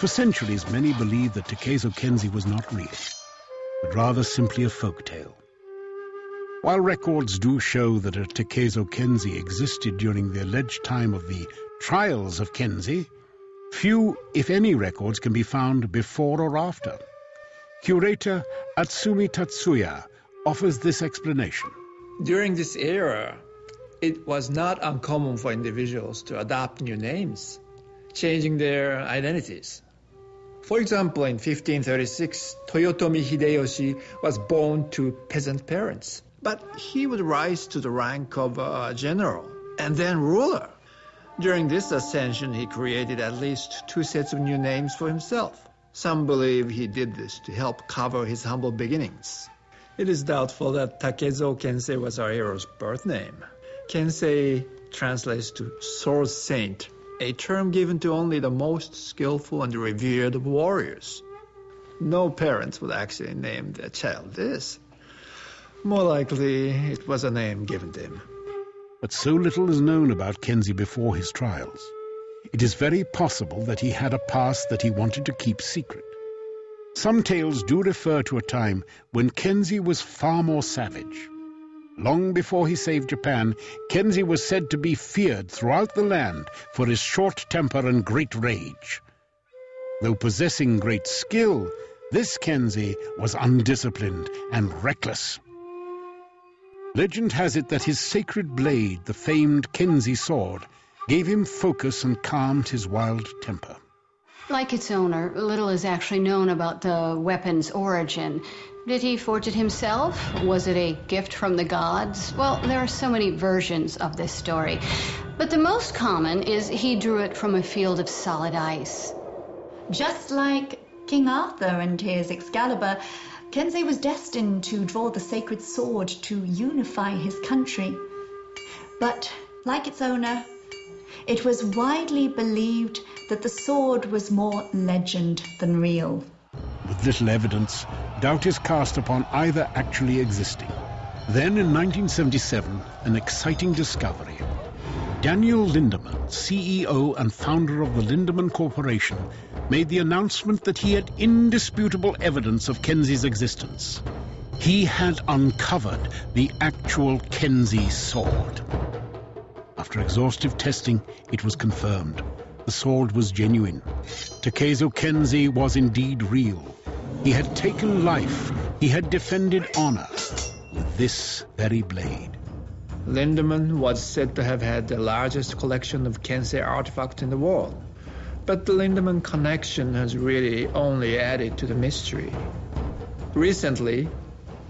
For centuries, many believed that Takezo Kensei was not real, but rather simply a folk tale. While records do show that a Takezo Kensei existed during the alleged time of the trials of Kensei, few, if any, records can be found before or after. Curator Atsumi Tatsuya offers this explanation. During this era, it was not uncommon for individuals to adopt new names, changing their identities. For example, in 1536, Toyotomi Hideyoshi was born to peasant parents, but he would rise to the rank of a general and then ruler. During this ascension, he created at least 2 sets of new names for himself. Some believe he did this to help cover his humble beginnings. It is doubtful that Takezo Kensei was our hero's birth name. Kensei translates to sword saint, a term given to only the most skillful and revered of warriors. No parents would actually name their child this. More likely, it was a name given to him. But so little is known about Kensei before his trials. It is very possible that he had a past that he wanted to keep secret. Some tales do refer to a time when Kensei was far more savage. Long before he saved Japan, Kensei was said to be feared throughout the land for his short temper and great rage. Though possessing great skill, this Kensei was undisciplined and reckless. Legend has it that his sacred blade, the famed Kensei sword, gave him focus and calmed his wild temper. Like its owner, little is actually known about the weapon's origin. Did he forge it himself? Was it a gift from the gods? Well, there are so many versions of this story. But the most common is he drew it from a field of solid ice. Just like King Arthur and his Excalibur, Kensei was destined to draw the sacred sword to unify his country. But, like its owner, it was widely believed that the sword was more legend than real. With little evidence, doubt is cast upon either actually existing. Then, in 1977, an exciting discovery. Daniel Lindemann, CEO and founder of the Lindemann Corporation, made the announcement that he had indisputable evidence of Kensei's existence. He had uncovered the actual Kensei sword. After exhaustive testing, it was confirmed. The sword was genuine. Takezo Kensei was indeed real. He had taken life. He had defended honor with this very blade. Lindemann was said to have had the largest collection of Kensei artifacts in the world. But the Lindemann connection has really only added to the mystery. Recently,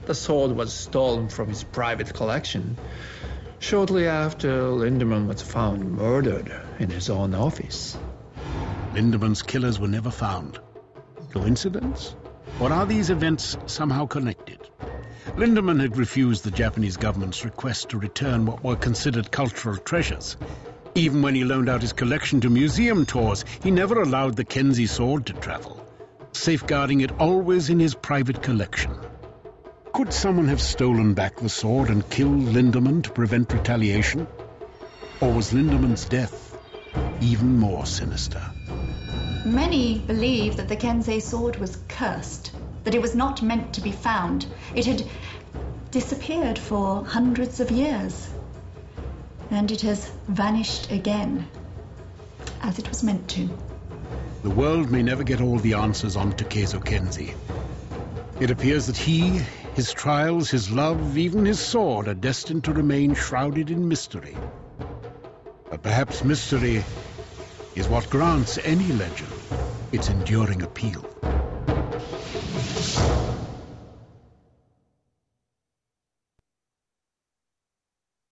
the sword was stolen from his private collection, shortly after Lindemann was found murdered in his own office. Lindemann's killers were never found. Coincidence? Or are these events somehow connected? Lindemann had refused the Japanese government's request to return what were considered cultural treasures. Even when he loaned out his collection to museum tours, he never allowed the Kensei sword to travel, safeguarding it always in his private collection. Could someone have stolen back the sword and killed Lindemann to prevent retaliation? Or was Lindemann's death even more sinister? Many believe that the Kensei sword was cursed, that it was not meant to be found. It had disappeared for hundreds of years, and it has vanished again, as it was meant to. The world may never get all the answers on Takezo Kensei. It appears that he, his trials, his love, even his sword are destined to remain shrouded in mystery. But perhaps mystery is what grants any legend its enduring appeal.